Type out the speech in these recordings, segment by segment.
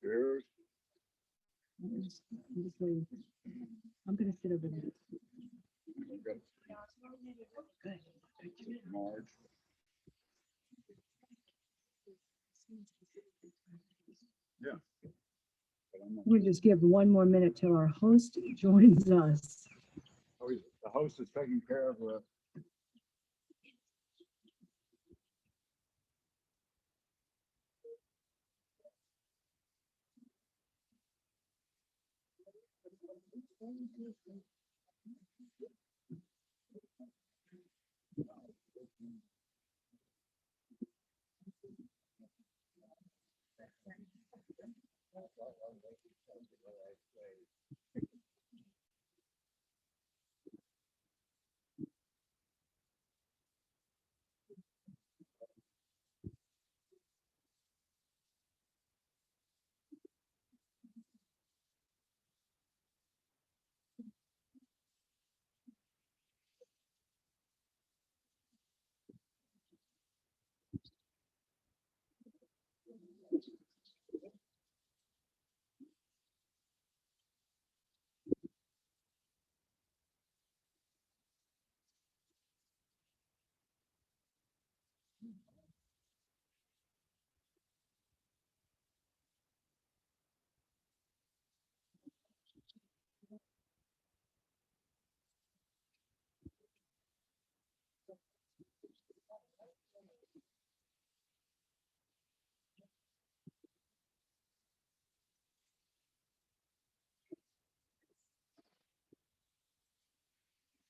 Cheers. I'm going to sit over there. Good. Marge. Yeah. We'll just give one more minute till our host joins us. Oh, the host is taking care of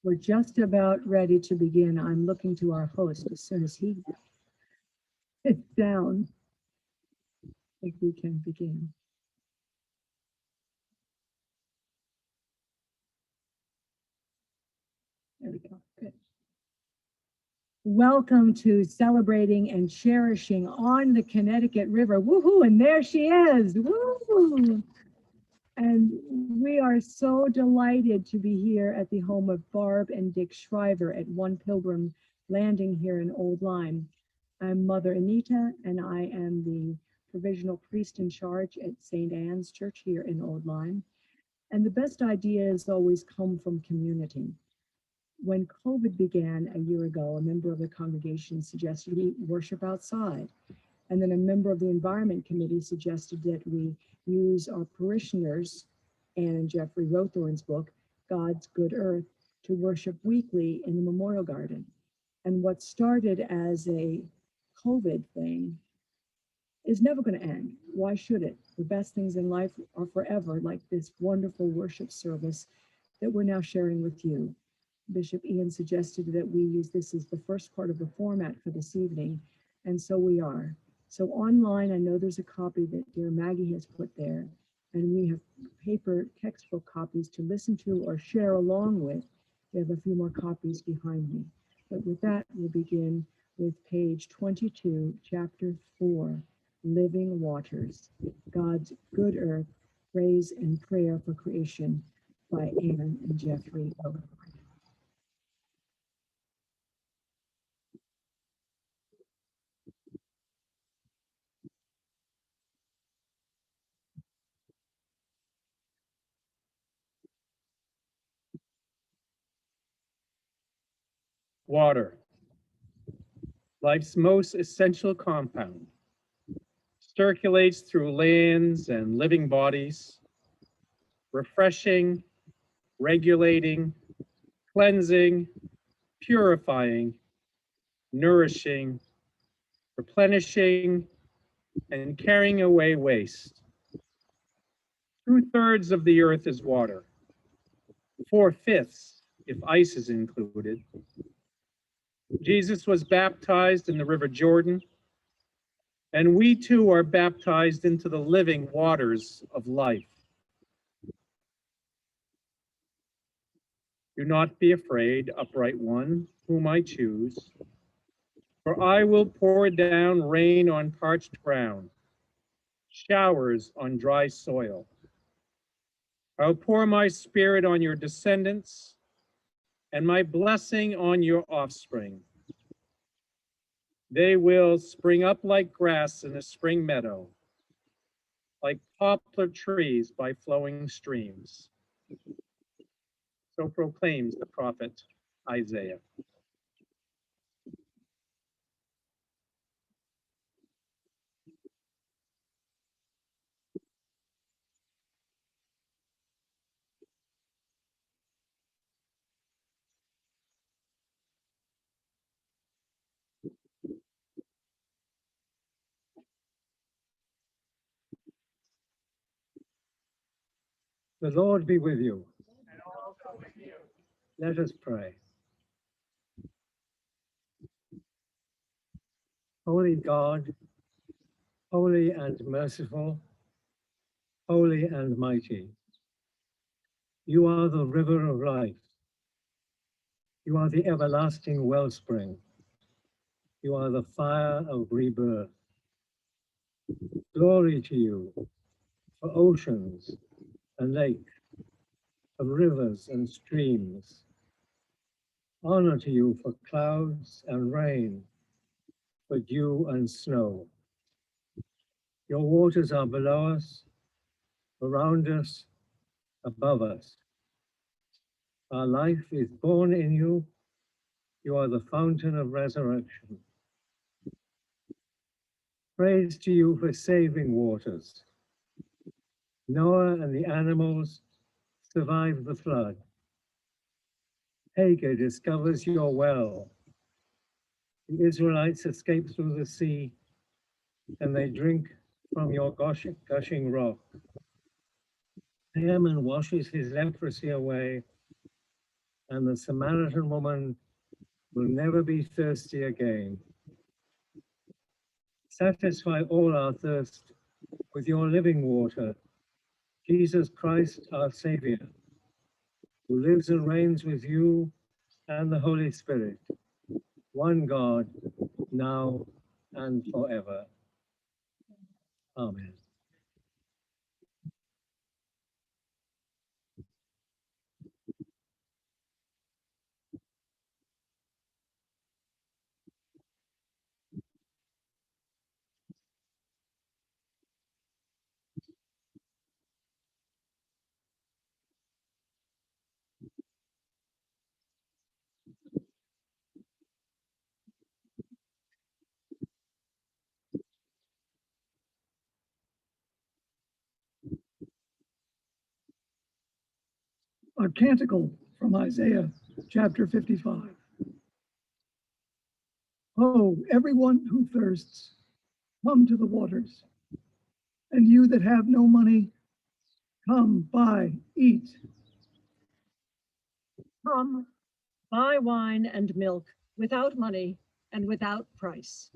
We're just about ready to begin. I'm looking to our host as soon as he sits down. I think we can begin. There we go. Good. Welcome to Celebrating and Cherishing on the Connecticut River. Woohoo! And there she is. Woo! And we are so delighted to be here at the home of Barb and Dick Shriver at One Pilgrim Landing here in Old Lyme. I'm Mother Anita, and I am the provisional priest in charge at St. Anne's Church here in Old Lyme. And the best ideas always come from community. When COVID began a year ago, a member of the congregation suggested we worship outside. And then a member of the Environment Committee suggested that we use our parishioners, Anne and Jeffery Rowthorn's book, God's Good Earth, to worship weekly in the Memorial Garden. And what started as a COVID thing is never going to end. Why should it? The best things in life are forever, like this wonderful worship service that we're now sharing with you. Bishop Ian suggested that we use this as the first part of the format for this evening, and so we are. So online, I know there's a copy that dear Maggie has put there, and we have paper textbook copies to listen to or share along with. We have a few more copies behind me. But with that, we'll begin with page 22, chapter 4, Living Waters, God's Good Earth, Praise and Prayer for Creation by Anne and Jeffery Rowthorn. Water, life's most essential compound, circulates through lands and living bodies, refreshing, regulating, cleansing, purifying, nourishing, replenishing, and carrying away waste. 2/3 of the earth is water, 4/5 if ice is included. Jesus was baptized in the River Jordan, and we too are baptized into the living waters of life. Do not be afraid, upright one, whom I choose, for I will pour down rain on parched ground, showers on dry soil. I'll pour my spirit on your descendants and my blessing on your offspring. They will spring up like grass in a spring meadow, like poplar trees by flowing streams. So proclaims the prophet Isaiah. The Lord be with you. Let us pray. Holy God, holy and merciful, holy and mighty, you are the river of life. You are the everlasting wellspring. You are the fire of rebirth. Glory to you for oceans and lakes, for rivers and streams. Honor to you for clouds and rain, for dew and snow. Your waters are below us, around us, above us. Our life is born in you. You are the fountain of resurrection. Praise to you for saving waters. Noah and the animals survived the flood. Hagar discovers your well. The Israelites escape through the sea, and they drink from your gushing rock. Naaman washes his leprosy away, and the Samaritan woman will never be thirsty again. Satisfy all our thirst with your living water, Jesus Christ, our Savior, who lives and reigns with you and the Holy Spirit, one God, now and forever. Amen. A canticle from Isaiah chapter 55. Oh, everyone who thirsts, come to the waters. And you that have no money, come, buy, eat. Come, buy wine and milk without money and without price.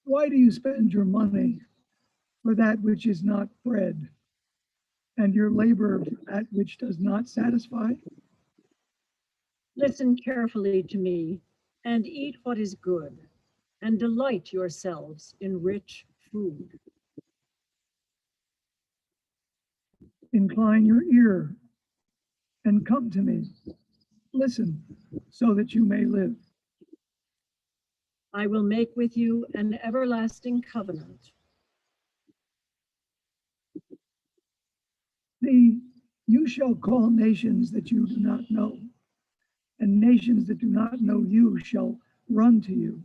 Why do you spend your money for that which is not bread, and your labor for that which does not satisfy? Listen carefully to me and eat what is good, and delight yourselves in rich food. Incline your ear and come to me. Listen, so that you may live. I will make with you an everlasting covenant. See, you shall call nations that you do not know, and nations that do not know you shall run to you.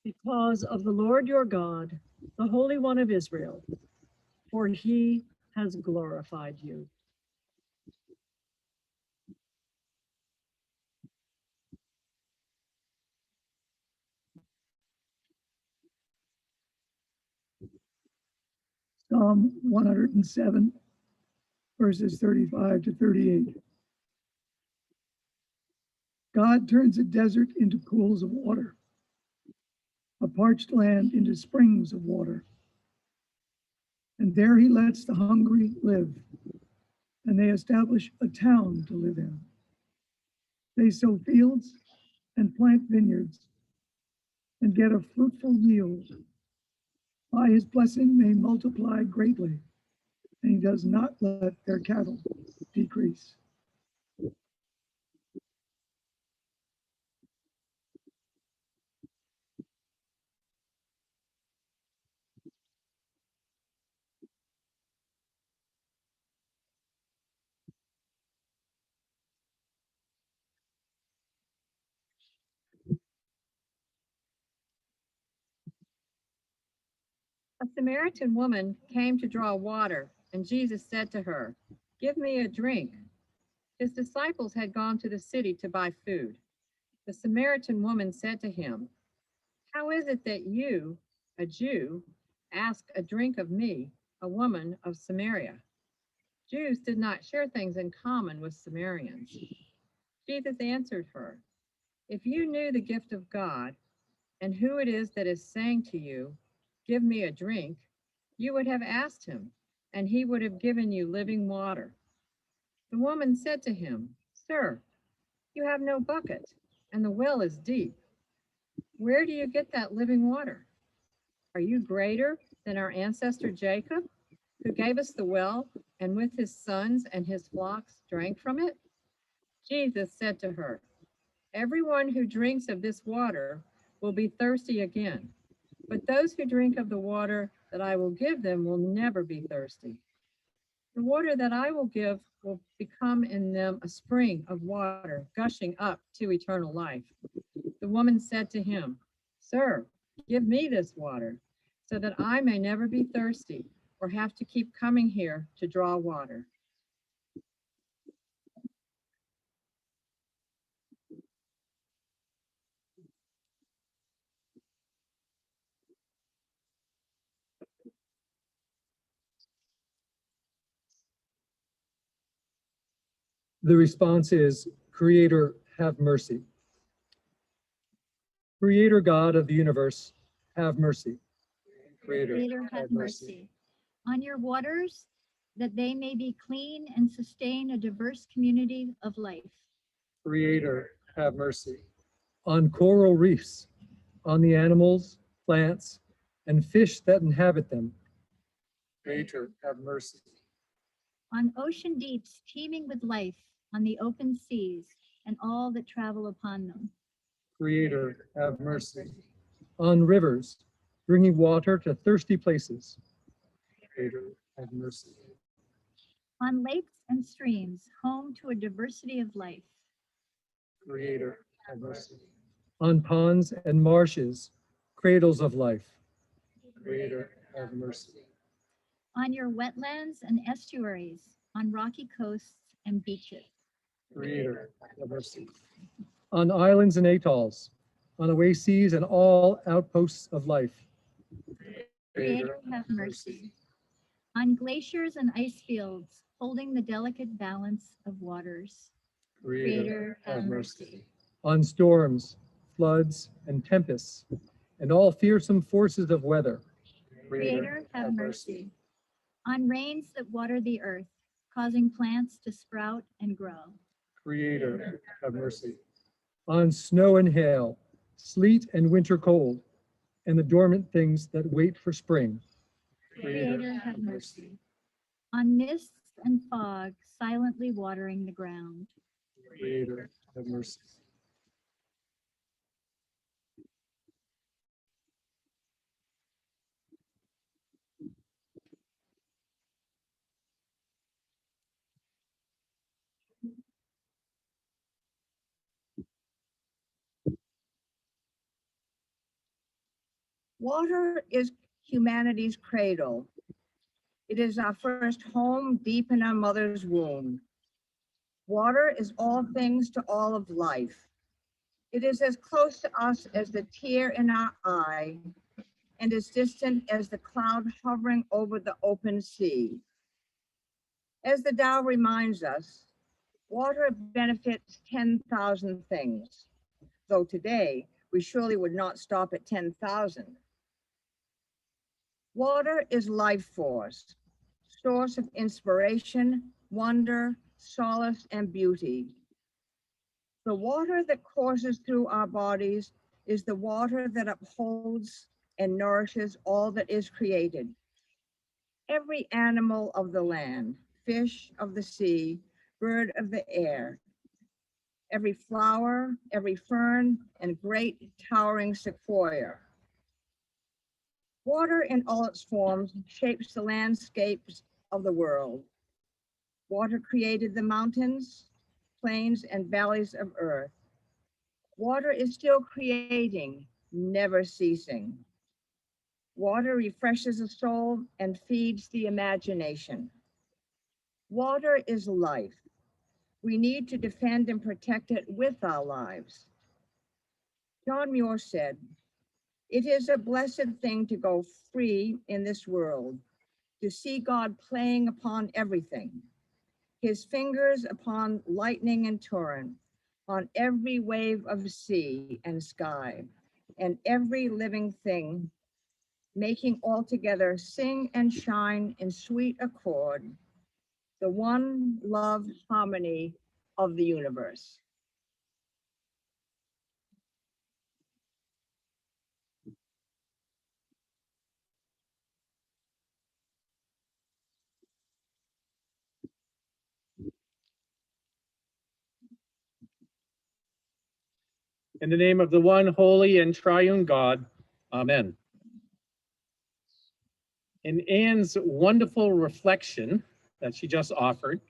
Because of the Lord your God, the Holy One of Israel, for he has glorified you. Psalm 107, verses 35 to 38. God turns a desert into pools of water, a parched land into springs of water. And there he lets the hungry live. and they establish a town to live in. They sow fields and plant vineyards and get a fruitful yield. By his blessing, they multiply greatly, and he does not let their cattle decrease. A Samaritan woman came to draw water, and Jesus said to her, "Give me a drink." His disciples had gone to the city to buy food. The Samaritan woman said to him, "How is it that you, a Jew, ask a drink of me, a woman of Samaria?" Jews did not share things in common with Samaritans. Jesus answered her, "If you knew the gift of God and who it is that is saying to you, 'Give me a drink,' you would have asked him, and he would have given you living water." The woman said to him, "Sir, you have no bucket, and the well is deep. Where do you get that living water? Are you greater than our ancestor Jacob, who gave us the well and with his sons and his flocks drank from it?" Jesus said to her, "Everyone who drinks of this water will be thirsty again, but those who drink of the water that I will give them will never be thirsty. The water that I will give will become in them a spring of water gushing up to eternal life." The woman said to him, "Sir, give me this water so that I may never be thirsty or have to keep coming here to draw water." The response is, Creator, have mercy. Creator God of the universe, have mercy. Creator, have mercy on your waters, that they may be clean and sustain a diverse community of life. Creator, have mercy. On coral reefs, on the animals, plants, and fish that inhabit them. Creator, have mercy. On ocean deeps teeming with life, on the open seas, and all that travel upon them. Creator, have mercy. On rivers, bringing water to thirsty places. Creator, have mercy. On lakes and streams, home to a diversity of life. Creator, have mercy. On ponds and marshes, cradles of life. Creator, have mercy. On your wetlands and estuaries, on rocky coasts and beaches. Creator, have mercy. On islands and atolls, on oases and all outposts of life. Creator, have mercy. On glaciers and ice fields, holding the delicate balance of waters. Creator, have mercy. On storms, floods, and tempests, and all fearsome forces of weather. Creator, have mercy. On rains that water the earth, causing plants to sprout and grow. Creator, have mercy. On snow and hail, sleet and winter cold, and the dormant things that wait for spring. Creator, have mercy. On mists and fog, silently watering the ground. Creator, have mercy. Water is humanity's cradle. It is our first home deep in our mother's womb. Water is all things to all of life. It is as close to us as the tear in our eye and as distant as the cloud hovering over the open sea. As the Tao reminds us, water benefits 10,000 things, though today we surely would not stop at 10,000. Water is life force, source of inspiration, wonder, solace, and beauty. The water that courses through our bodies is the water that upholds and nourishes all that is created. Every animal of the land, fish of the sea, bird of the air, every flower, every fern, and great towering sequoia. Water in all its forms shapes the landscapes of the world. Water created the mountains, plains, and valleys of earth. Water is still creating, never ceasing. Water refreshes the soul and feeds the imagination. Water is life. We need to defend and protect it with our lives. John Muir said, "It is a blessed thing to go free in this world, to see God playing upon everything, his fingers upon lightning and torrent, on every wave of sea and sky, and every living thing, making all together sing and shine in sweet accord, the one love harmony of the universe." In the name of the one holy and triune God, amen. In Anne's wonderful reflection that she just offered,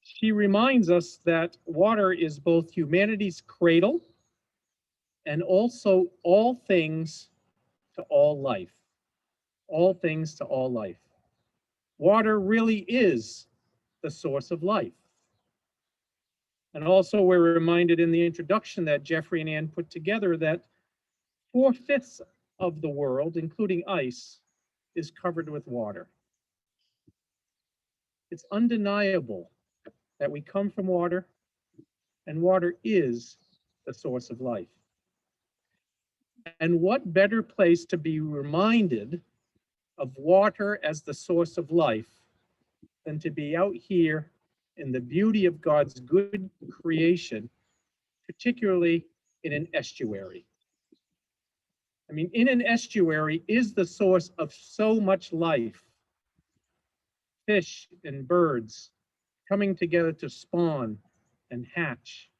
she reminds us that water is both humanity's cradle and also all things to all life. All things to all life. Water really is the source of life. And also we're reminded in the introduction that Jeffrey and Anne put together that 4/5 of the world, including ice, is covered with water. It's undeniable that we come from water, and water is the source of life. And what better place to be reminded of water as the source of life than to be out here in the beauty of God's good creation, particularly in an estuary. I mean, in an estuary is the source of so much life. Fish and birds coming together to spawn and hatch,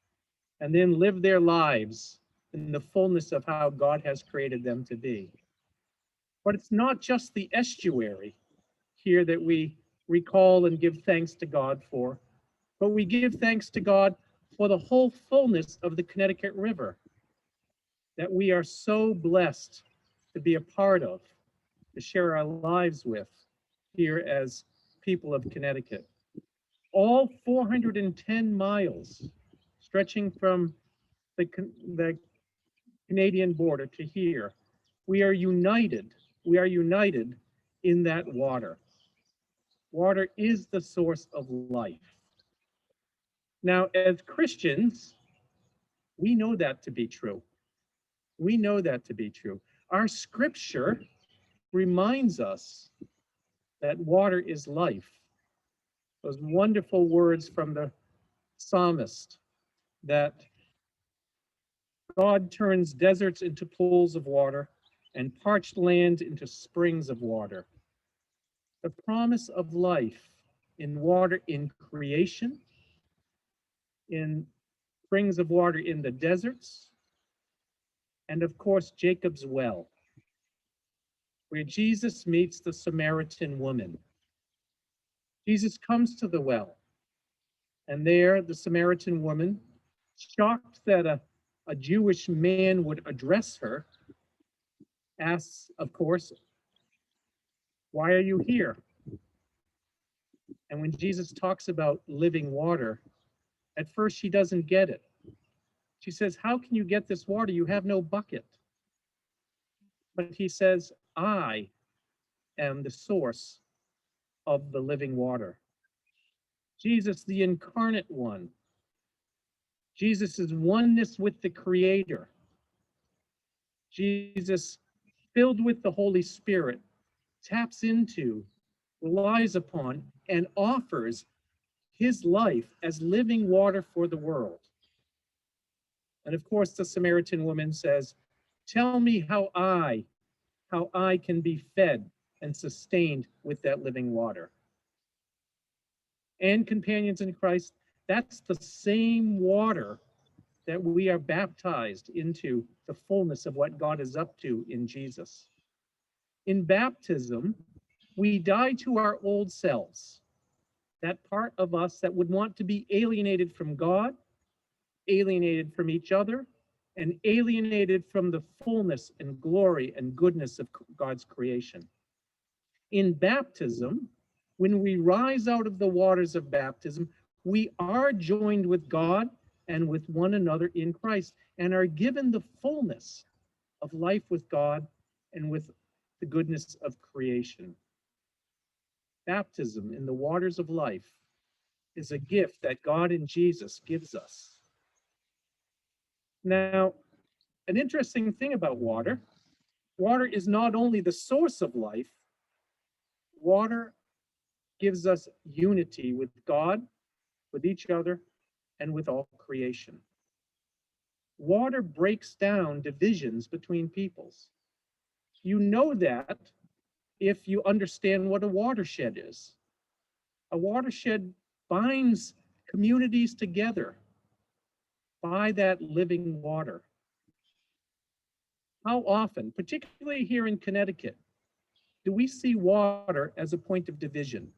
and then live their lives in the fullness of how God has created them to be. But it's not just the estuary here that we recall and give thanks to God for, but we give thanks to God for the whole fullness of the Connecticut River that we are so blessed to be a part of, to share our lives with here as people of Connecticut. All 410 miles stretching from the Canadian border to here, we are united in that water. Water is the source of life. Now, as Christians, we know that to be true. We know that to be true. Our scripture reminds us that water is life. Those wonderful words from the psalmist that God turns deserts into pools of water and parched land into springs of water. The promise of life in water in creation, in springs of water in the deserts, and of course, Jacob's well, where Jesus meets the Samaritan woman. Jesus comes to the well, and there the Samaritan woman, shocked that a Jewish man would address her, asks, of course, "Why are you here?" And when Jesus talks about living water, at first she doesn't get it. She says, "How can you get this water? You have no bucket." But he says, "I am the source of the living water." Jesus, the incarnate one. Jesus' oneness with the Creator. Jesus, filled with the Holy Spirit, taps into, relies upon, and offers his life as living water for the world. And of course, the Samaritan woman says, tell me how I can be fed and sustained with that living water. And companions in Christ, that's the same water that we are baptized into the fullness of what God is up to in Jesus. In baptism, we die to our old selves, that part of us that would want to be alienated from God, alienated from each other, and alienated from the fullness and glory and goodness of God's creation. In baptism, when we rise out of the waters of baptism, we are joined with God and with one another in Christ and are given the fullness of life with God and with the goodness of creation. Baptism in the waters of life is a gift that God in Jesus gives us. Now, an interesting thing about water is not only the source of life, water gives us unity with God, with each other, and with all creation. Water breaks down divisions between peoples. You know that if you understand what a watershed is. A watershed binds communities together by that living water. How often, particularly here in Connecticut, do we see water as a point of division?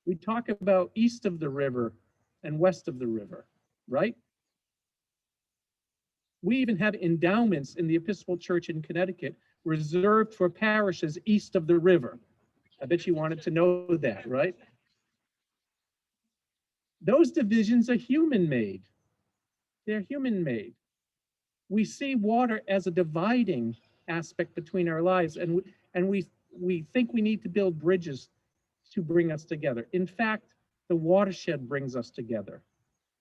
We talk about east of the river and west of the river, right? We even have endowments in the Episcopal Church in Connecticut reserved for parishes east of the river. I bet you wanted to know that, right? Those divisions are human-made. They're human-made. We see water as a dividing aspect between our lives, and we think we need to build bridges to bring us together. In fact, the watershed brings us together.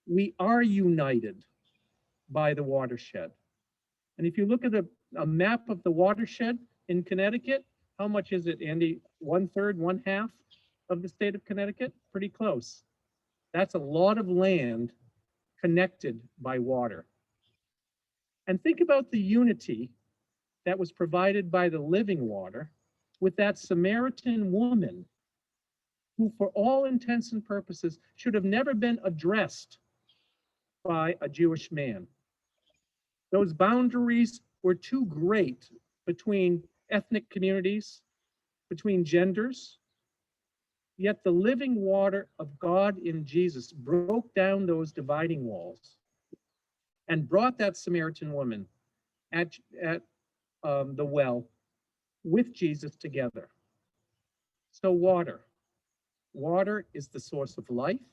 We are united by the watershed. And if you look at a map of the watershed in Connecticut, how much is it, Andy? 1/3, 1/2 of the state of Connecticut? Pretty close. That's a lot of land connected by water. And think about the unity that was provided by the living water with that Samaritan woman who, for all intents and purposes, should have never been addressed by a Jewish man. Those boundaries were too great between ethnic communities, between genders. Yet the living water of God in Jesus broke down those dividing walls and brought that Samaritan woman at the well with Jesus together. So water is the source of life.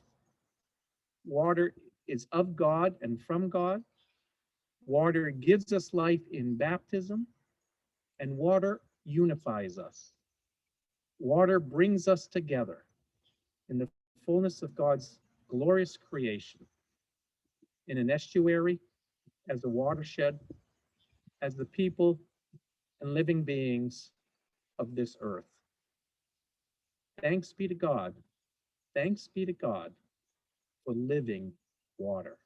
Water is of God and from God. Water gives us life in baptism, and water unifies us. Water brings us together in the fullness of God's glorious creation, in an estuary, as a watershed, as the people and living beings of this earth. Thanks be to God. Thanks be to God for living water.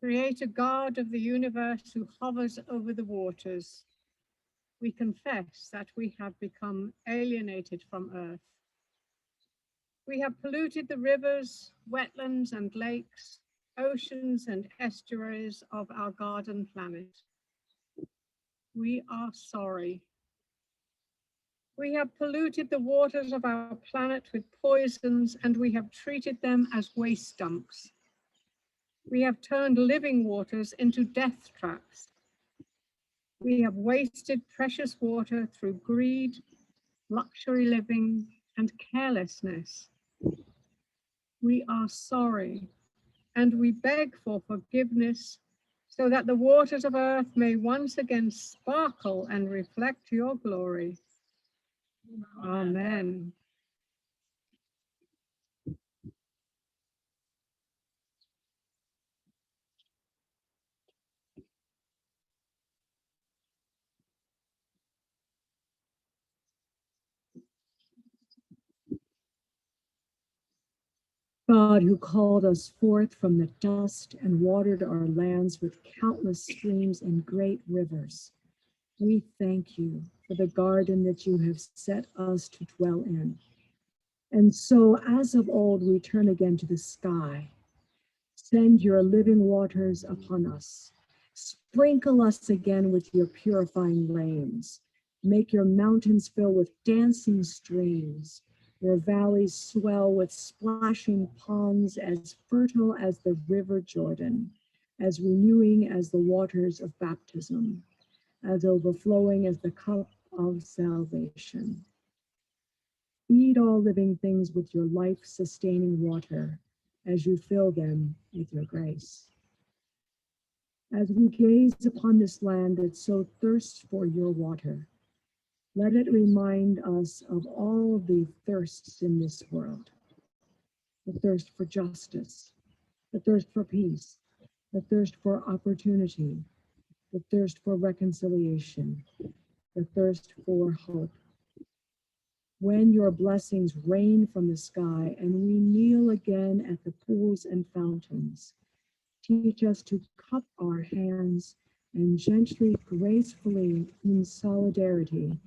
Creator God of the universe who hovers over the waters, we confess that we have become alienated from earth. We have polluted the rivers, wetlands and lakes, oceans and estuaries of our garden planet. We are sorry. We have polluted the waters of our planet with poisons, and we have treated them as waste dumps. We have turned living waters into death traps. We have wasted precious water through greed, luxury living, and carelessness. We are sorry, and we beg for forgiveness so that the waters of earth may once again sparkle and reflect your glory. Amen. God, who called us forth from the dust and watered our lands with countless streams and great rivers, we thank you for the garden that you have set us to dwell in. And so, as of old, we turn again to the sky. Send your living waters upon us. Sprinkle us again with your purifying rains. Make your mountains fill with dancing streams, your valleys swell with splashing ponds as fertile as the river Jordan, as renewing as the waters of baptism, as overflowing as the cup of salvation. Feed all living things with your life-sustaining water as you fill them with your grace. As we gaze upon this land that so thirsts for your water, let it remind us of all the thirsts in this world. The thirst for justice, the thirst for peace, the thirst for opportunity, the thirst for reconciliation, the thirst for hope. When your blessings rain from the sky and we kneel again at the pools and fountains, teach us to cup our hands and gently, gracefully, in solidarity,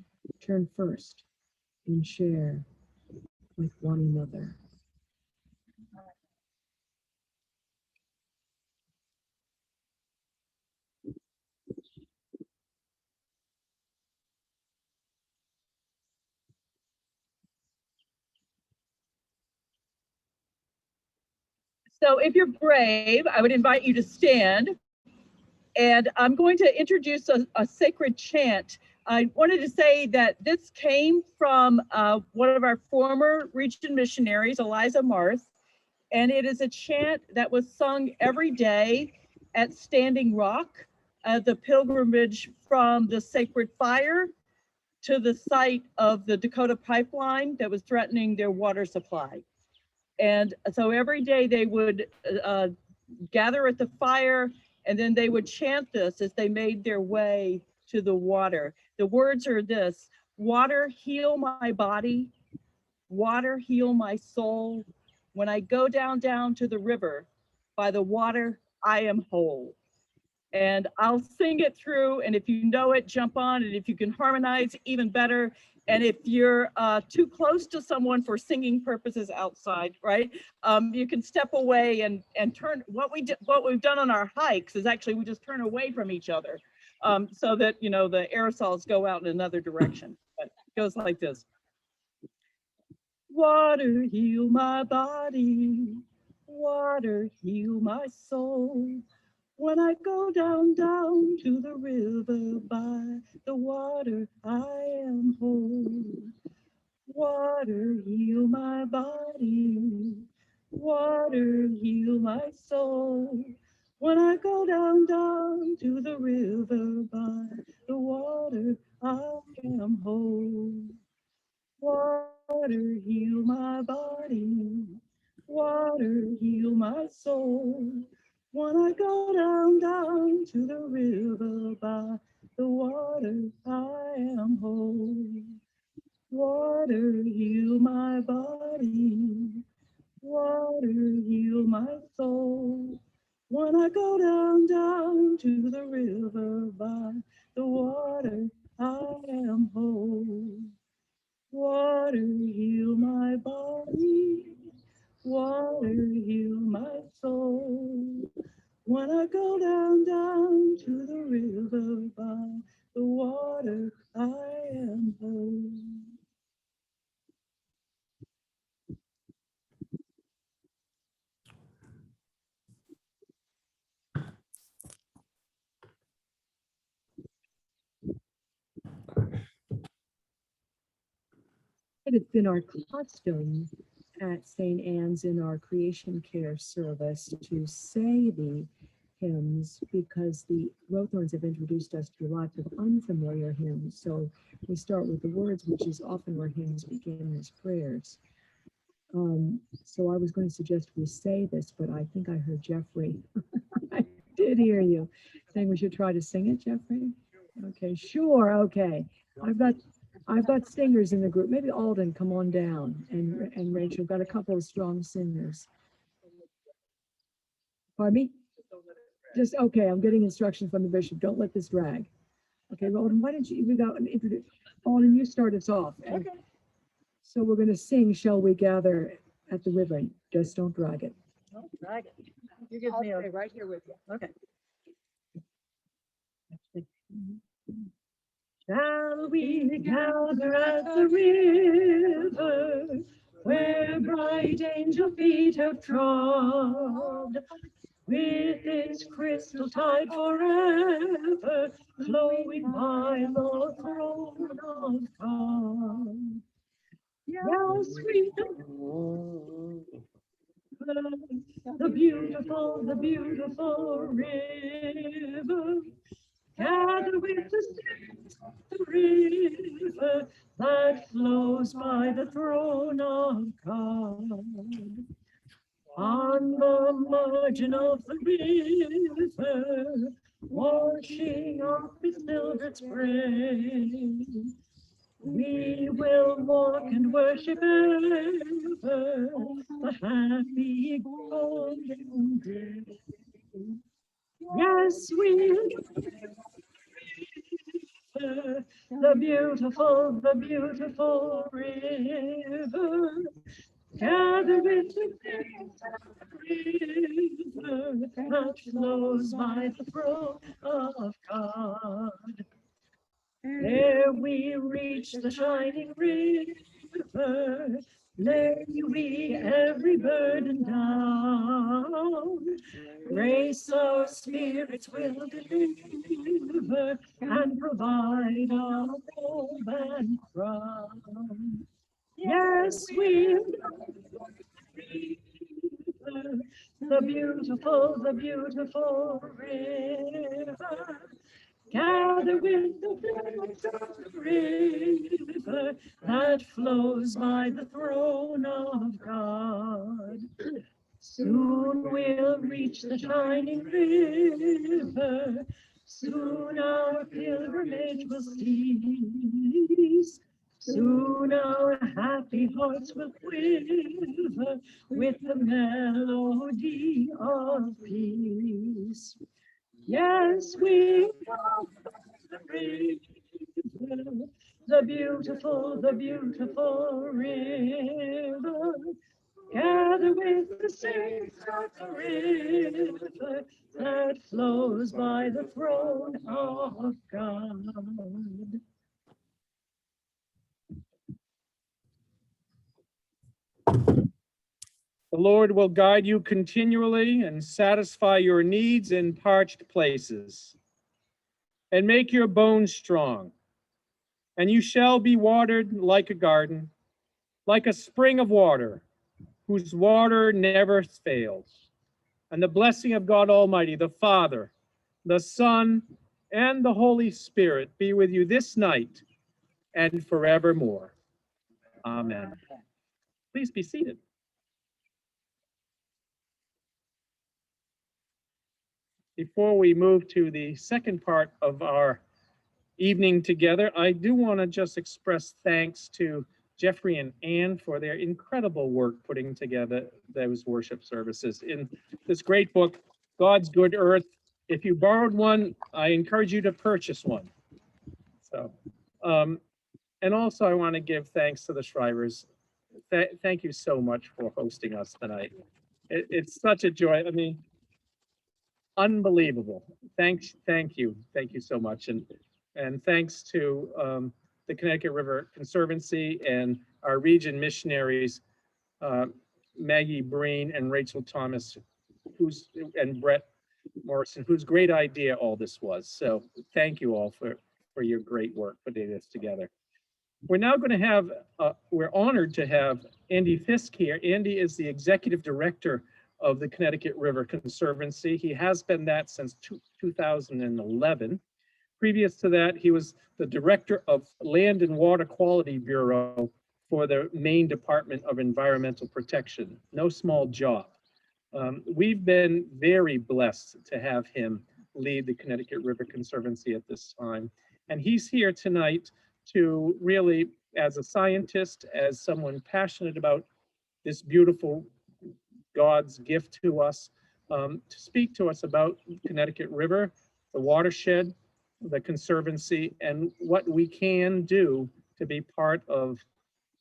turn first and share with one another. So if you're brave, I would invite you to stand. And I'm going to introduce a sacred chant. I wanted to say that this came from one of our former region missionaries, Eliza Marth, and it is a chant that was sung every day at Standing Rock, the pilgrimage from the sacred fire to the site of the Dakota pipeline that was threatening their water supply. And so every day they would gather at the fire, and then they would chant this as they made their way to the water. The words are this: water, heal my body. Water, heal my soul. When I go down to the river, by the water, I am whole. And I'll sing it through, and if you know it, jump on, and if you can harmonize, even better. And if you're too close to someone for singing purposes outside, right, you can step away and turn. What we've done on our hikes is actually we just turn away from each other, so that the aerosols go out in another direction. But it goes like this: water, heal my body. Water, heal my soul. When I go down to the river by the water, I am whole. Water, heal my body. Water, heal my soul. When I go down to the river by the water, I am whole. Water, heal my body. Water, heal my soul. When I go down to the river by the water, I am whole. Water, heal my body. Water, heal my soul. When I go down to the river by the water, I am whole. Water, heal my body. Water, heal my soul. When I go down to the river by the water, I am whole. It has been our custom at St. Anne's in our creation care service to say the hymns because the Rowthorns have introduced us to lots of unfamiliar hymns. So we start with the words, which is often where hymns begin as prayers. So I was going to suggest we say this, but I think I heard Jeffrey. I did hear you saying we should try to sing it, Jeffrey. Okay, sure. Okay, I've got singers in the group. Maybe Alden, come on down, and Rachel, got a couple of strong singers. Pardon me? Just okay. I'm getting instructions from the bishop. Don't let this drag. Okay, Alden, why don't you? We got introduce. Alden, you start us off. Okay. So we're going to sing "Shall We Gather at the River." Just don't drag it. Don't drag it. You give me a right here with you. okay. Shall we gather at the river where bright angel feet have trod, with its crystal tide forever flowing by the throne of God? Yes, we know the beautiful river. Gather with the saints the river that flows by the throne of God. On the margin of the river, washing off its silver spray, we will walk and worship ever the happy golden day. Yes, we the beautiful river, gather with the saints at the river that flows by the throne of God. There we reach the shining river, lay we every burden down. Grace our spirits will deliver and provide our robe and crown. Yes, we the beautiful river. Gather with the floods of the river that flows by the throne of God. Soon we'll reach the shining river. Soon our pilgrimage will cease. Soon our happy hearts will quiver with the melody of peace. Yes, we love the river, the beautiful river. Gather with the saints at the river that flows by the throne of God. The Lord will guide you continually and satisfy your needs in parched places, and make your bones strong. And you shall be watered like a garden, like a spring of water, whose water never fails. And the blessing of God Almighty, the Father, the Son, and the Holy Spirit be with you this night and forevermore. Amen. Please be seated. Before we move to the second part of our evening together, I do want to just express thanks to Jeffrey and Anne for their incredible work putting together those worship services in this great book, God's Good Earth. If you borrowed one, I encourage you to purchase one. So, and also I want to give thanks to the Shrivers. Thank you so much for hosting us tonight. It's such a joy. I mean, unbelievable. Thank you so much, and thanks to the Connecticut River Conservancy and our region missionaries, Maggie Breen and Rachel Thomas, and Brett Morrison, whose great idea all this was. So thank you all for your great work putting this together. We're now going to have, we're honored to have Andy Fisk here. Andy is the executive director of the Connecticut River Conservancy. He has been that since 2011. Previous to that, he was the director of Land and Water Quality Bureau for the Maine Department of Environmental Protection. No small job. We've been very blessed to have him lead the Connecticut River Conservancy at this time. And he's here tonight to really, as a scientist, as someone passionate about this beautiful God's gift to us, to speak to us about Connecticut River, the watershed, the Conservancy, and what we can do to be part of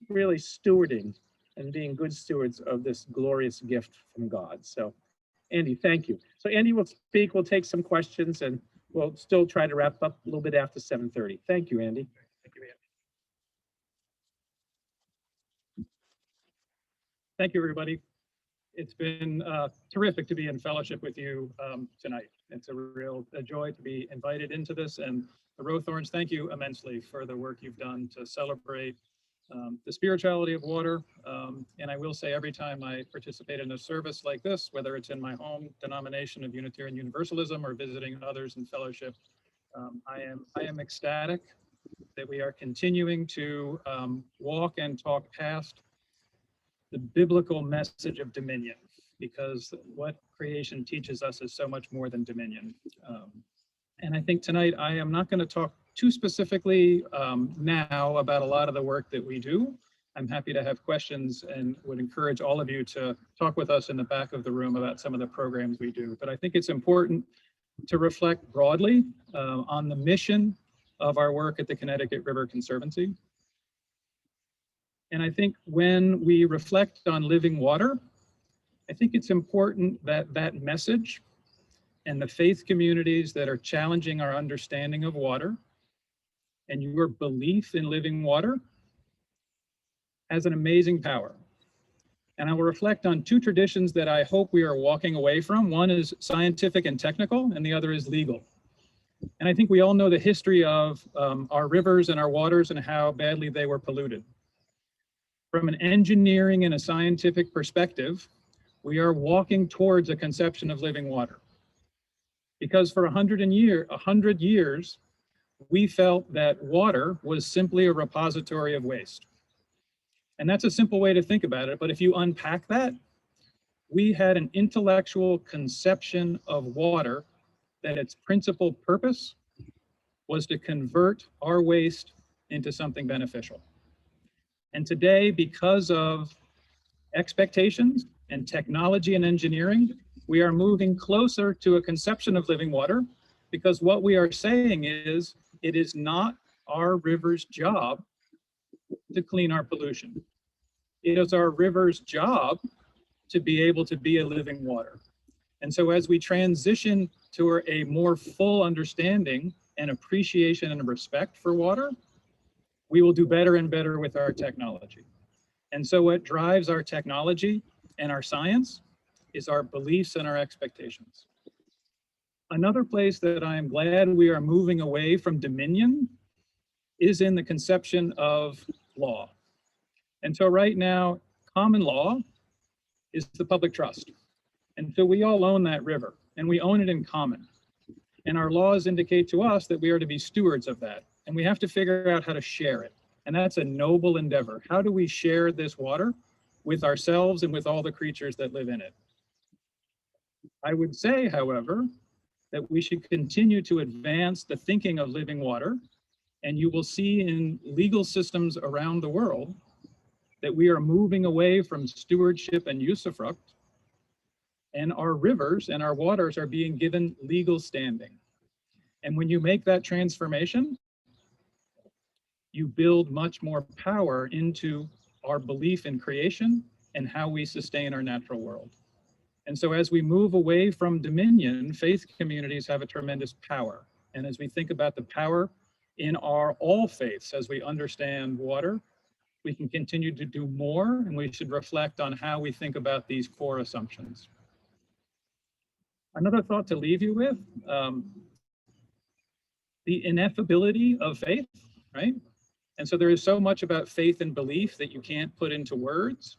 really stewarding and being good stewards of this glorious gift from God. So Andy, thank you. So Andy will speak, we'll take some questions, and we'll still try to wrap up a little bit after 7:30. Thank you, Andy. Thank you, Andy. Thank you, everybody. It's been terrific to be in fellowship with you tonight. It's a real joy to be invited into this, and the Rowthorns, thank you immensely for the work you've done to celebrate the spirituality of water. And I will say, every time I participate in a service like this, whether it's in my home denomination of Unitarian Universalism or visiting others in fellowship, I am ecstatic that we are continuing to walk and talk past the biblical message of dominion, because what creation teaches us is so much more than dominion. And I think tonight I am not going to talk too specifically now about a lot of the work that we do. I'm happy to have questions and would encourage all of you to talk with us in the back of the room about some of the programs we do. But I think it's important to reflect broadly on the mission of our work at the Connecticut River Conservancy. And I think when we reflect on living water, I think it's important that that message and the faith communities that are challenging our understanding of water and your belief in living water has an amazing power. And I will reflect on two traditions that I hope we are walking away from. One is scientific and technical, and the other is legal. And I think we all know the history of our rivers and our waters and how badly they were polluted. From an engineering and a scientific perspective, we are walking towards a conception of living water. Because for 100 years, we felt that water was simply a repository of waste. And that's a simple way to think about it, but if you unpack that, we had an intellectual conception of water that its principal purpose was to convert our waste into something beneficial. And today, because of expectations and technology and engineering, we are moving closer to a conception of living water, because what we are saying is it is not our river's job to clean our pollution. It is our river's job to be able to be a living water. And so as we transition to a more full understanding and appreciation and respect for water, we will do better and better with our technology. And so what drives our technology and our science is our beliefs and our expectations. Another place that I am glad we are moving away from dominion is in the conception of law. And so right now, common law is the public trust. And so we all own that river, and we own it in common. And our laws indicate to us that we are to be stewards of that. And we have to figure out how to share it. And that's a noble endeavor. How do we share this water with ourselves and with all the creatures that live in it? I would say, however, that we should continue to advance the thinking of living water. And you will see in legal systems around the world that we are moving away from stewardship and usufruct, and our rivers and our waters are being given legal standing. And when you make that transformation, you build much more power into our belief in creation and how we sustain our natural world. And so as we move away from dominion, faith communities have a tremendous power. And as we think about the power in all faiths, as we understand water, we can continue to do more, and we should reflect on how we think about these core assumptions. Another thought to leave you with, the ineffability of faith, right? And so there is so much about faith and belief that you can't put into words,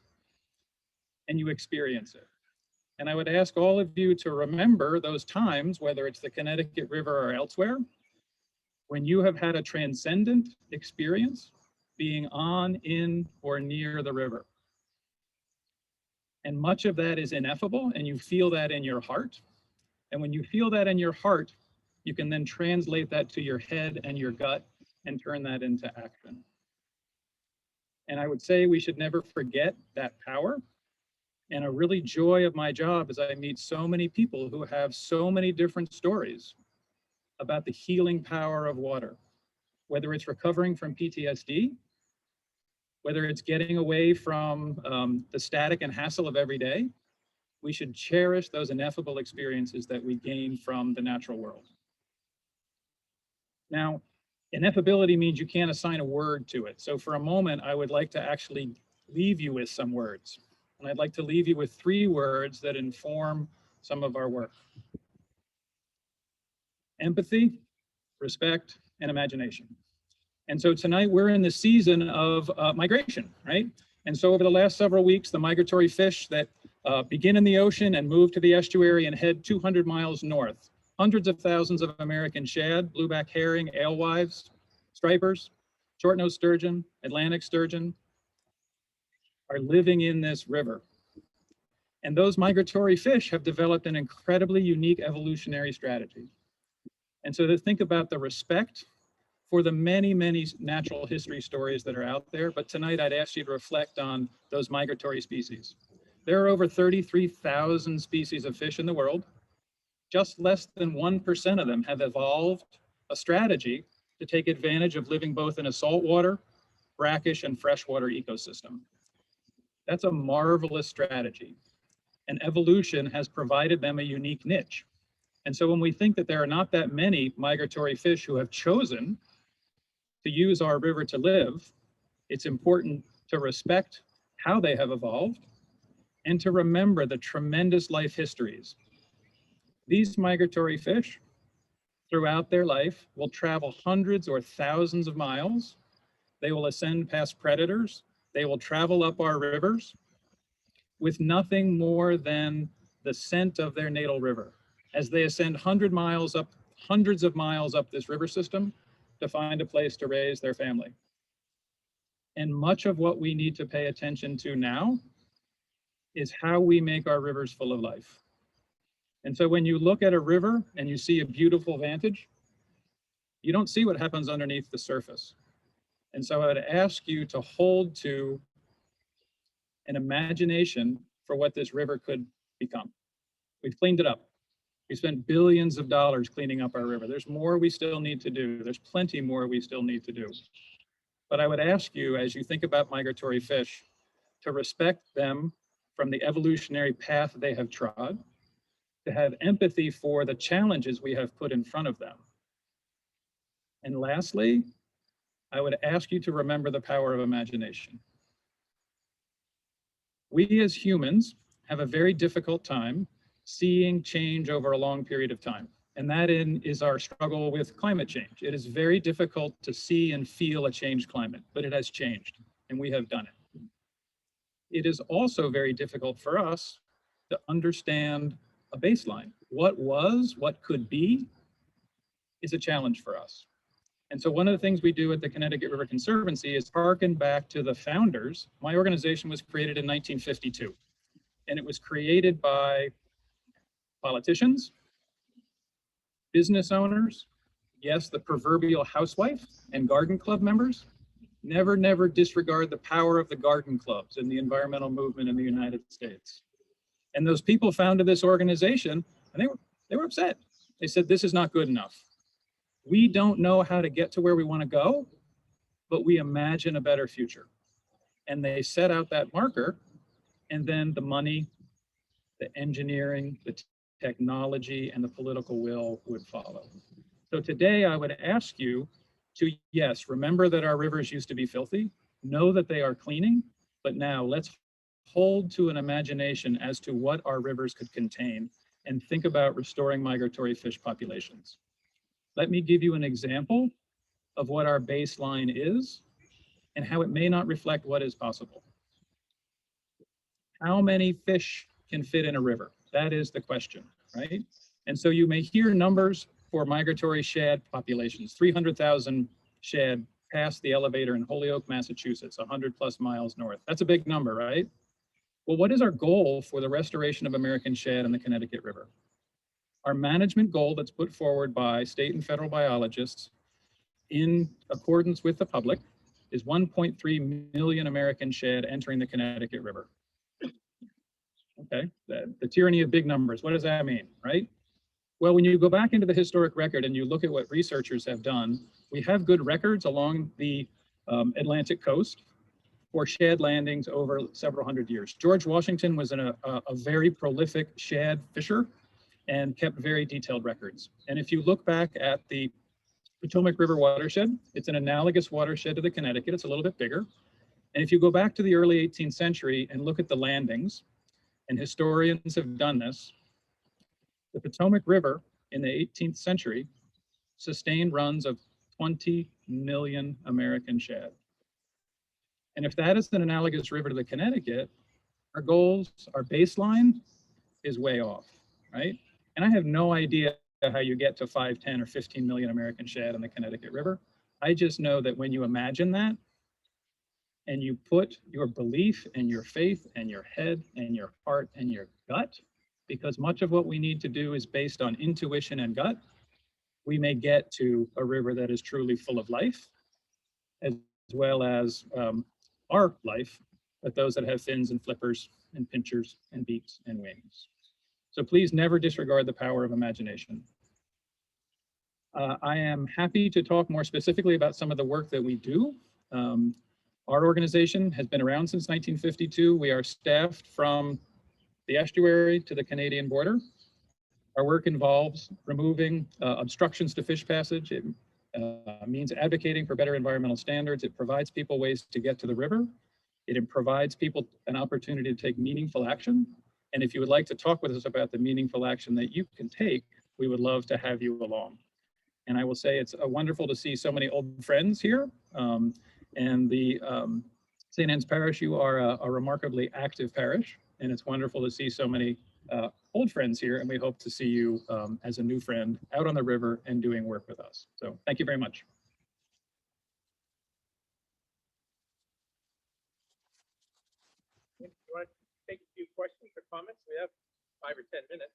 and you experience it. And I would ask all of you to remember those times, whether it's the Connecticut River or elsewhere, when you have had a transcendent experience being on, in, or near the river. And much of that is ineffable, and you feel that in your heart. And when you feel that in your heart, you can then translate that to your head and your gut and turn that into action. And I would say we should never forget that power. And a really joy of my job is I meet so many people who have so many different stories about the healing power of water, whether it's recovering from PTSD, whether it's getting away from the static and hassle of every day. We should cherish those ineffable experiences that we gain from the natural world. Now, ineffability means you can't assign a word to it. So for a moment, I would like to actually leave you with some words. And I'd like to leave you with 3 words that inform some of our work: empathy, respect, and imagination. And so tonight we're in the season of migration, right? And so over the last several weeks, the migratory fish that begin in the ocean and move to the estuary and head 200 miles north. Hundreds of thousands of American shad, blueback herring, alewives, stripers, short-nosed sturgeon, Atlantic sturgeon are living in this river. And those migratory fish have developed an incredibly unique evolutionary strategy. And so to think about the respect for the many, many natural history stories that are out there, but tonight I'd ask you to reflect on those migratory species. There are over 33,000 species of fish in the world. Just less than 1% of them have evolved a strategy to take advantage of living both in a saltwater, brackish, and freshwater ecosystem. That's a marvelous strategy. And evolution has provided them a unique niche. And so when we think that there are not that many migratory fish who have chosen to use our river to live, it's important to respect how they have evolved and to remember the tremendous life histories. These migratory fish, throughout their life, will travel hundreds or thousands of miles. They will ascend past predators. They will travel up our rivers with nothing more than the scent of their natal river as they ascend hundreds of miles up this river system to find a place to raise their family. And much of what we need to pay attention to now is how we make our rivers full of life. And so when you look at a river and you see a beautiful vantage, you don't see what happens underneath the surface. And so I would ask you to hold to an imagination for what this river could become. We've cleaned it up. We spent billions of dollars cleaning up our river. There's more we still need to do. There's plenty more we still need to do. But I would ask you, as you think about migratory fish, to respect them from the evolutionary path they have trod, to have empathy for the challenges we have put in front of them. And lastly, I would ask you to remember the power of imagination. We as humans have a very difficult time seeing change over a long period of time. And that is our struggle with climate change. It is very difficult to see and feel a changed climate, but it has changed and we have done it. It is also very difficult for us to understand a baseline. What was, what could be, is a challenge for us. And so one of the things we do at the Connecticut River Conservancy is harken back to the founders. My organization was created in 1952, and it was created by politicians, business owners, yes, the proverbial housewife, and garden club members. Never disregard the power of the garden clubs and the environmental movement in the United States. And those people founded this organization, and they were upset. They said, this is not good enough. We don't know how to get to where we want to go, but we imagine a better future. And they set out that marker, and then the money, the engineering, the technology, and the political will would follow. So today I would ask you to, yes, remember that our rivers used to be filthy, know that they are cleaning, but now let's hold to an imagination as to what our rivers could contain and think about restoring migratory fish populations. Let me give you an example of what our baseline is and how it may not reflect what is possible. How many fish can fit in a river? That is the question, right? And so you may hear numbers for migratory shad populations, 300,000 shad past the elevator in Holyoke, Massachusetts, 100+ miles north. That's a big number, right? Well, what is our goal for the restoration of American shad in the Connecticut River? Our management goal that's put forward by state and federal biologists in accordance with the public is 1.3 million American shad entering the Connecticut River. Okay, the tyranny of big numbers, what does that mean, right? Well, when you go back into the historic record and you look at what researchers have done, we have good records along the Atlantic coast for shad landings over several hundred years. George Washington was a very prolific shad fisher and kept very detailed records. And if you look back at the Potomac River watershed, it's an analogous watershed to the Connecticut. It's a little bit bigger. And if you go back to the early 18th century and look at the landings, and historians have done this, the Potomac River in the 18th century sustained runs of 20 million American shad. And if that is an analogous river to the Connecticut, our goals, our baseline is way off, right? And I have no idea how you get to 5, 10, or 15 million American shad in the Connecticut River. I just know that when you imagine that, and you put your belief and your faith and your head and your heart and your gut, because much of what we need to do is based on intuition and gut, we may get to a river that is truly full of life, as well as our life, but those that have fins and flippers and pinchers and beaks and wings. So please never disregard the power of imagination. I am happy to talk more specifically about some of the work that we do. Our organization has been around since 1952. We are staffed from the estuary to the Canadian border. Our work involves removing obstructions to fish passage. It means advocating for better environmental standards. It provides people ways to get to the river. It provides people an opportunity to take meaningful action. And if you would like to talk with us about the meaningful action that you can take, we would love to have you along. And I will say it's wonderful to see so many old friends here. And the St. Anne's Parish, you are a remarkably active parish. And it's wonderful to see so many old friends here. And we hope to see you as a new friend out on the river and doing work with us. So thank you very much. You want to take a few questions or comments? We have 5 or 10 minutes.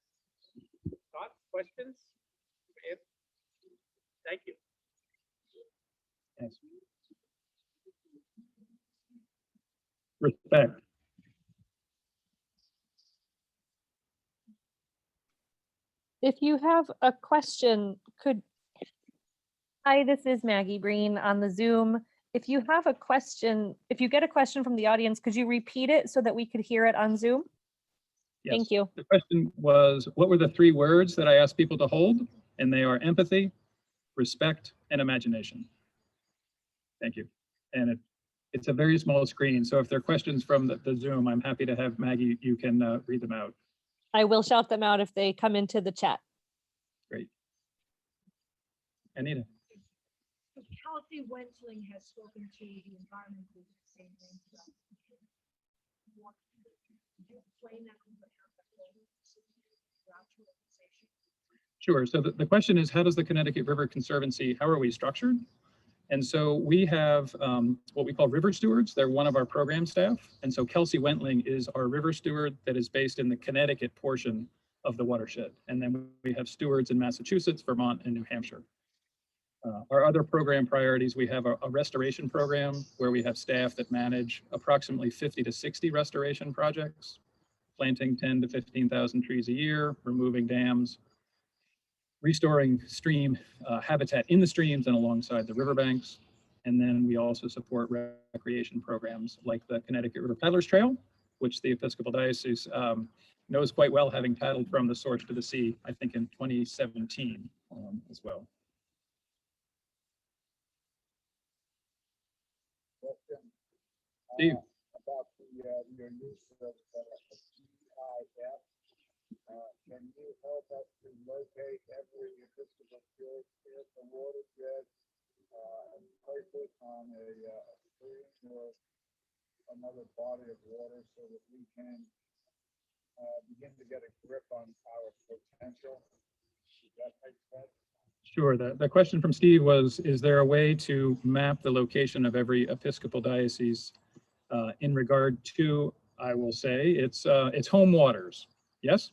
Thoughts, questions? Thank you. Yes. Respect. If you have a question, hi, this is Maggie Breen on the Zoom. If you have a question, if you get a question from the audience, could you repeat it so that we could hear it on Zoom? Yes. Thank you. The question was, what were the 3 words that I asked people to hold? And they are empathy, respect, and imagination. Thank you. And it's a very small screen. So if there are questions from the Zoom, I'm happy to have Maggie, you can read them out. I will shout them out if they come into the chat. Great. Anita. Kelsey Wensling has spoken to the environment group at the same thing. Sure. So the question is, how does the Connecticut River Conservancy, how are we structured? And so we have what we call river stewards. They're one of our program staff. And so Kelsey Wentling is our river steward that is based in the Connecticut portion of the watershed. And then we have stewards in Massachusetts, Vermont, and New Hampshire. Our other program priorities, we have a restoration program where we have staff that manage approximately 50 to 60 restoration projects, planting 10 to 15,000 trees a year, removing dams, restoring stream habitat in the streams and alongside the riverbanks. And then we also support recreation programs like the Connecticut River Paddlers Trail, which the Episcopal Diocese knows quite well, having paddled from the source to the sea, I think in 2017 as well. Question, Steve. about your use of GIS. Can you help us to locate every Episcopal church in the watershed and place it on a stream or another body of water so that we can begin to get a grip on our potential. Does that make sense? Sure. The question from Steve was, is there a way to map the location of every Episcopal diocese in regard to, I will say, it's home waters? Yes?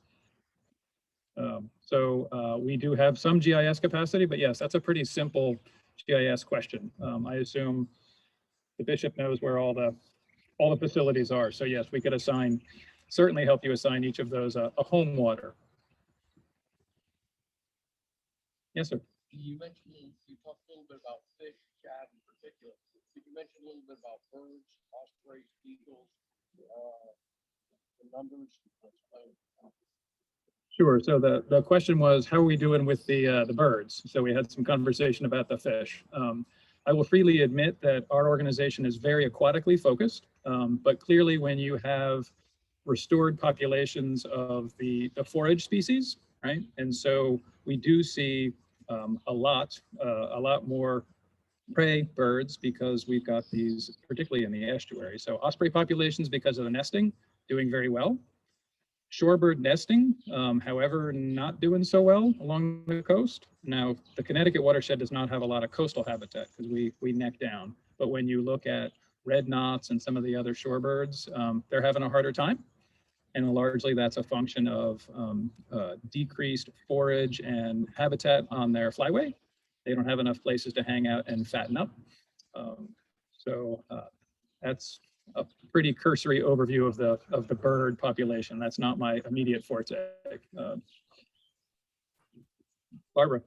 We do have some GIS capacity, but yes, that's a pretty simple GIS question. I assume the bishop knows where all the facilities are. So yes, we could certainly help you assign each of those a home water. Yes, sir. You mentioned, you talked a little bit about fish, shad in particular. Could you mention a little bit about birds, ospreys, eagles, the numbers? Sure. So the question was, how are we doing with the birds? So we had some conversation about the fish. I will freely admit that our organization is very aquatically focused, but clearly when you have restored populations of the forage species, right? And so we do see a lot more prey birds because we've got these, particularly in the estuary. So osprey populations, because of the nesting, doing very well. Shorebird nesting, however, not doing so well along the coast. Now, the Connecticut watershed does not have a lot of coastal habitat because we neck down. But when you look at red knots and some of the other shorebirds, they're having a harder time. And largely that's a function of decreased forage and habitat on their flyway. They don't have enough places to hang out and fatten up. That's a pretty cursory overview of the bird population. That's not my immediate forte. Barbara.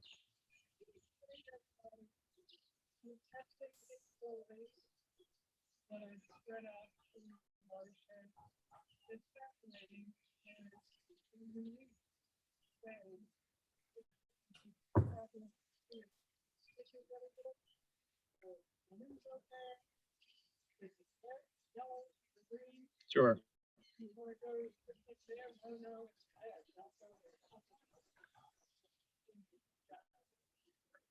Sure.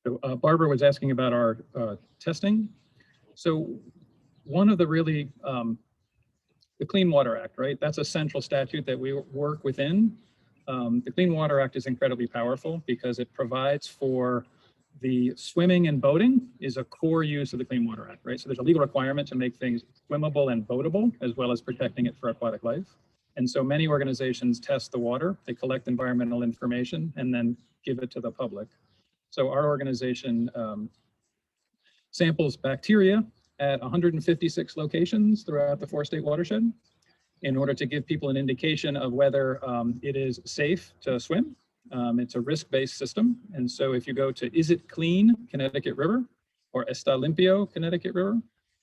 So Barbara was asking about our testing. So one of the really, the Clean Water Act, right? That's a central statute that we work within. The Clean Water Act is incredibly powerful because it provides for the swimming and boating is a core use of the Clean Water Act, right? So there's a legal requirement to make things swimmable and boatable, as well as protecting it for aquatic life. And so many organizations test the water, they collect environmental information, and then give it to the public. So our organization samples bacteria at 156 locations throughout the 4-state watershed in order to give people an indication of whether it is safe to swim. It's a risk-based system. And so if you go to Is It Clean Connecticut River or Está Limpio Connecticut River,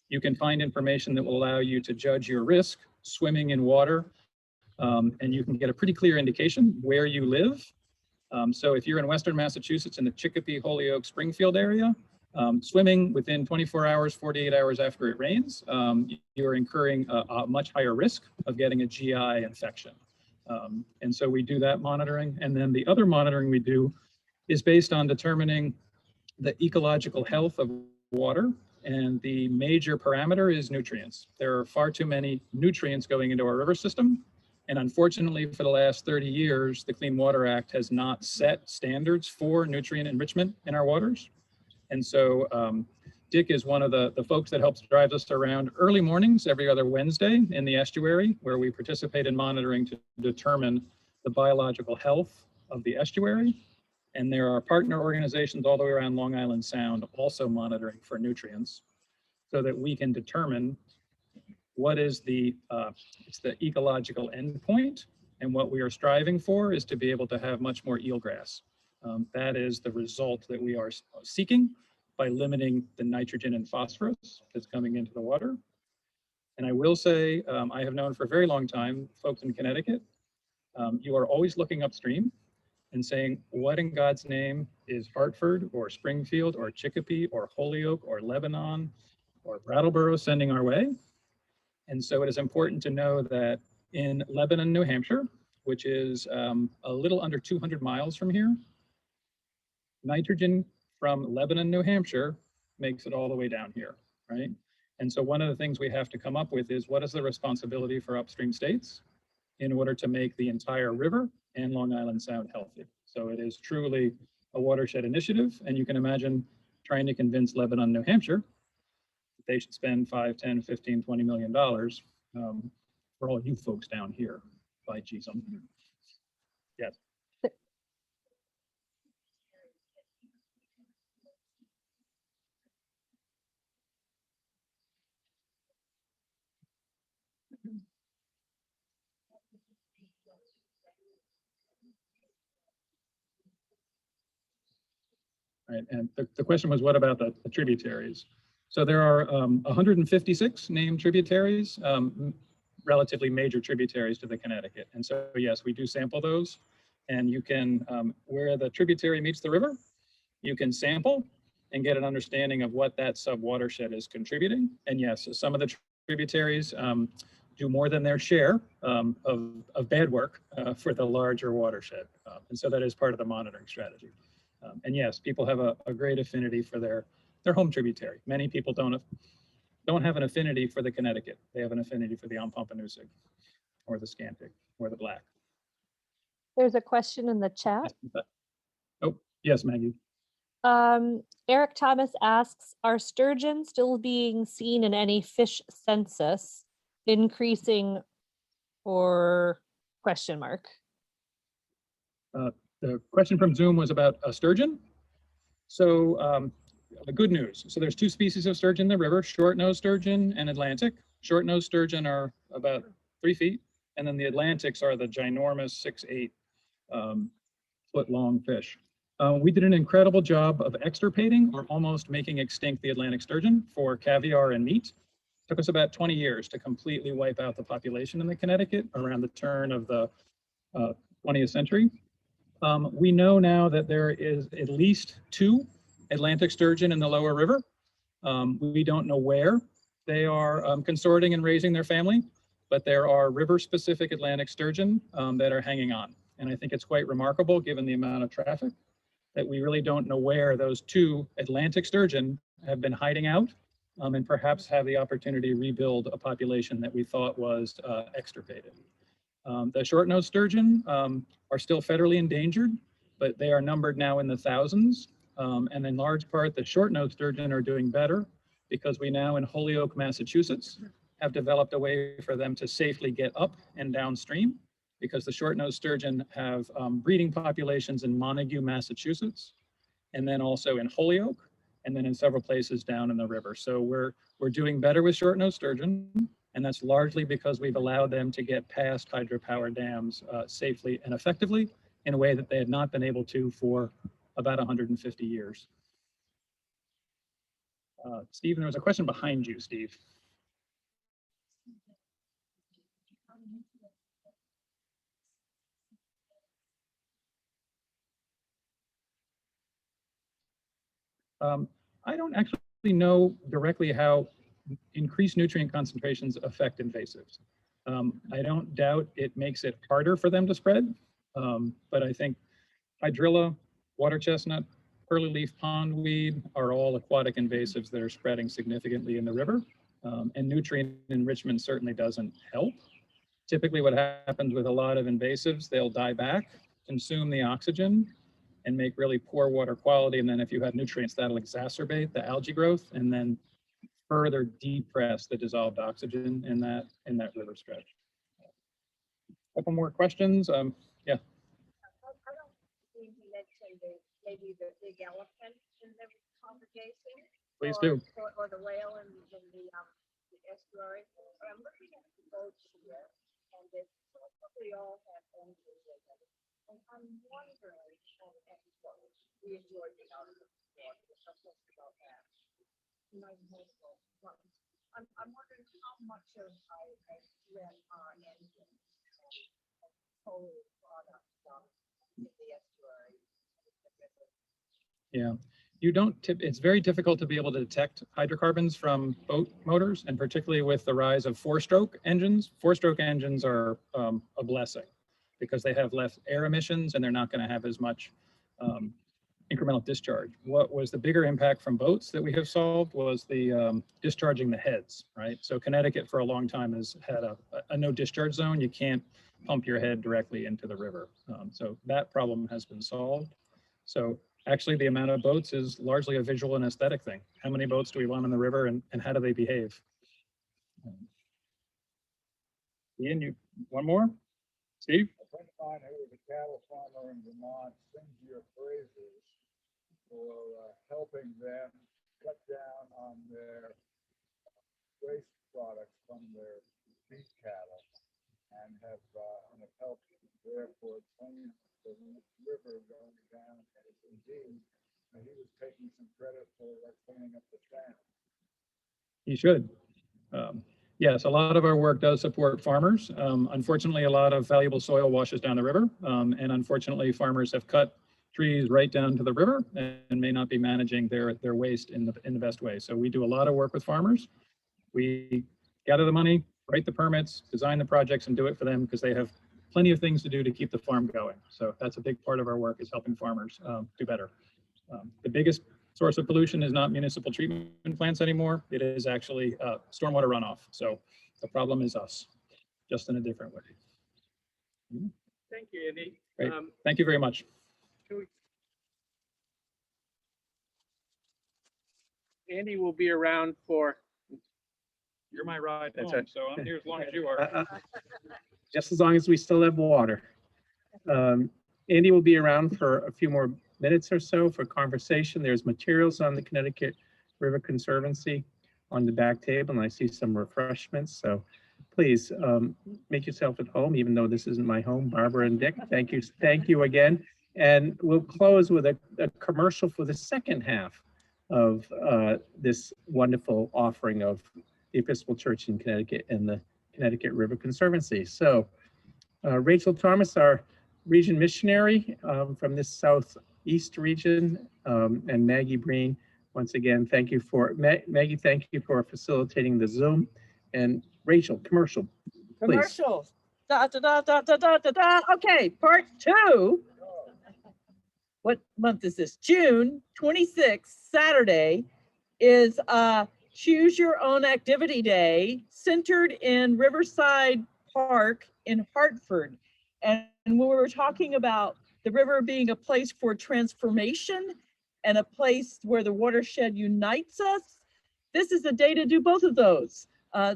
you can find information that will allow you to judge your risk swimming in water. And you can get a pretty clear indication where you live. So if you're in Western Massachusetts in the Chicopee, Holyoke, Springfield area, swimming within 24 hours, 48 hours after it rains, you're incurring a much higher risk of getting a GI infection. And so we do that monitoring. And then the other monitoring we do is based on determining the ecological health of water. And the major parameter is nutrients. There are far too many nutrients going into our river system. And unfortunately, for the last 30 years, the Clean Water Act has not set standards for nutrient enrichment in our waters. And so Dick is one of the folks that helps drive us around early mornings every other Wednesday in the estuary, where we participate in monitoring to determine the biological health of the estuary. And there are partner organizations all the way around Long Island Sound also monitoring for nutrients so that we can determine what is it's the ecological endpoint. And what we are striving for is to be able to have much more eelgrass. That is the result that we are seeking by limiting the nitrogen and phosphorus that's coming into the water. And I will say, I have known for a very long time, folks in Connecticut, you are always looking upstream and saying, what in God's name is Hartford or Springfield or Chicopee or Holyoke or Lebanon or Brattleboro sending our way? And so it is important to know that in Lebanon, New Hampshire, which is a little under 200 miles from here, nitrogen from Lebanon, New Hampshire makes it all the way down here, right? And so one of the things we have to come up with is what is the responsibility for upstream states? in order to make the entire river and Long Island Sound healthy. So it is truly a watershed initiative, and you can imagine trying to convince Lebanon, New Hampshire, that they should spend 5, 10, 15, $20 million for all you folks down here. By geez, yes. Right, and the question was, what about the tributaries? So there are 156 named tributaries, relatively major tributaries to the Connecticut. And so, yes, we do sample those. And you can, where the tributary meets the river, you can sample and get an understanding of what that sub-watershed is contributing. And yes, some of the tributaries do more than their share of bad work for the larger watershed. And so that is part of the monitoring strategy. And yes, people have a great affinity for their home tributary. Many people don't have an affinity for the Connecticut. They have an affinity for the Pompanesett or the Scantic or the Black. There's a question in the chat. Oh, yes, Maggie. Eric Thomas asks, are sturgeon still being seen in any fish census, increasing or question mark? The question from Zoom was about a sturgeon. So the good news. So there's 2 species of sturgeon in the river, short-nosed sturgeon and Atlantic. Short-nosed sturgeon are about 3 feet, and then the Atlantics are the ginormous 6-8 foot long fish. We did an incredible job of extirpating or almost making extinct the Atlantic sturgeon for caviar and meat. It took us about 20 years to completely wipe out the population in the Connecticut around the turn of the 20th century. We know now that there is at least 2 Atlantic sturgeon in the lower river. We don't know where they are consorting and raising their family, but there are river-specific Atlantic sturgeon that are hanging on. And I think it's quite remarkable, given the amount of traffic, that we really don't know where those 2 Atlantic sturgeon have been hiding out, and perhaps have the opportunity to rebuild a population that we thought was extirpated. The short-nosed sturgeon are still federally endangered, but they are numbered now in the thousands. And in large part, the short-nosed sturgeon are doing better because we now in Holyoke, Massachusetts, have developed a way for them to safely get up and downstream, because the short-nosed sturgeon have breeding populations in Montague, Massachusetts, and then also in Holyoke, and then in several places down in the river. So we're doing better with short-nosed sturgeon, and that's largely because we've allowed them to get past hydropower dams safely and effectively in a way that they had not been able to for about 150 years. Steve, there was a question behind you, Steve. I don't actually know directly how increased nutrient concentrations affect invasives. I don't doubt it makes it harder for them to spread, but I think hydrilla, water chestnut, curly leaf pondweed are all aquatic invasives that are spreading significantly in the river, and nutrient enrichment certainly doesn't help. Typically what happens with a lot of invasives, they'll die back, consume the oxygen, and make really poor water quality. And then if you have nutrients, that'll exacerbate the algae growth and then further depress the dissolved oxygen in that river stretch. Couple more questions. Yeah. I don't think you mentioned maybe the big elephant in the congregation. Please do. Or the whale in the estuary. I'm looking at the boats here, and they probably all have engines in them. And I'm wondering, and we enjoy being out of the water, there's something about that. I'm wondering how much of I read our engine coal product in the estuary. Yeah, you don't it's very difficult to be able to detect hydrocarbons from boat motors, and particularly with the rise of 4-stroke engines. 4-stroke engines are a blessing because they have less air emissions and they're not going to have as much incremental discharge. What was the bigger impact from boats that we have solved was the discharging the heads, right? So Connecticut for a long time has had a no discharge zone. You can't pump your head directly into the river. So that problem has been solved. So actually the amount of boats is largely a visual and aesthetic thing. How many boats do we want in the river and how do they behave? Ian, you, one more? Steve? A friend of mine who was a cattle farmer in Vermont sings your praises for helping them cut down on their waste products from their beef cattle and have helped therefore clean the river going down. And indeed, he was taking some credit for cleaning up the sound. You should. Yes, a lot of our work does support farmers. Unfortunately, a lot of valuable soil washes down the river. And unfortunately, farmers have cut trees right down to the river and may not be managing their waste in the best way. So we do a lot of work with farmers. We gather the money, write the permits, design the projects, and do it for them because they have plenty of things to do to keep the farm going. So that's a big part of our work, is helping farmers do better. The biggest source of pollution is not municipal treatment plants anymore. It is actually stormwater runoff. So the problem is us, just in a different way. Thank you, Andy. Great. Thank you very much. Andy will be around for, You're my ride That's home, it. so I'm here as long as you are. just as long as we still have water. Andy will be around for a few more minutes or so for conversation. There's materials on the Connecticut River Conservancy on the back table, and I see some refreshments. So please make yourself at home, even though this isn't my home. Barbara and Dick, thank you again. And we'll close with a commercial for the second half of this wonderful offering of the Episcopal Church in Connecticut and the Connecticut River Conservancy. So Rachel Thomas, our region missionary from this southeast region, and Maggie Breen, once again, thank you for, Maggie, thank you for facilitating the Zoom. And Rachel, commercial, please. Commercials. Da, da, da, da, da, da, da, da. Okay, part 2. What month is this? June 26th, Saturday, is Choose Your Own Activity Day, centered in Riverside Park in Hartford. And when we were talking about the river being a place for transformation and a place where the watershed unites us, this is a day to do both of those.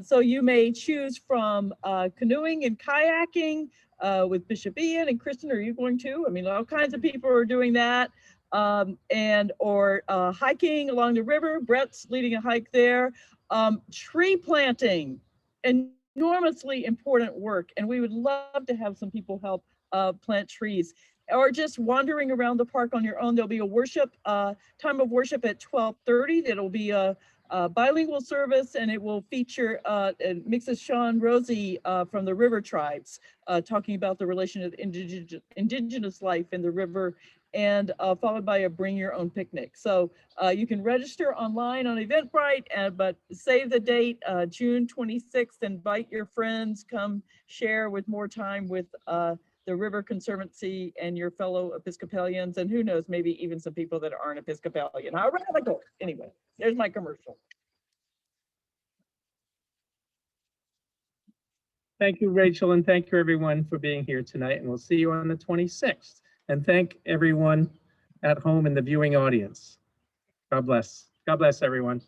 So you may choose from canoeing and kayaking with Bishop Ian and Kristen. Are you going to? I mean, all kinds of people are doing that. Or hiking along the river. Brett's leading a hike there. Tree planting, enormously important work. And we would love to have some people help plant trees. Or just wandering around the park on your own. There'll be a worship, time of worship at 12:30. That'll be a bilingual service, and it will feature Mixes Sean Rosie from the River Tribes, talking about the relation of indigenous life in the river, and followed by a bring your own picnic. So you can register online on Eventbrite, but save the date, June 26th, invite your friends, come share with more time with the River Conservancy and your fellow Episcopalians, and who knows, maybe even some people that aren't Episcopalian. How radical. Anyway, there's my commercial. Thank you, Rachel, and thank you, everyone, for being here tonight, and we'll see you on the 26th. And thank everyone at home in the viewing audience. God bless. God bless, everyone.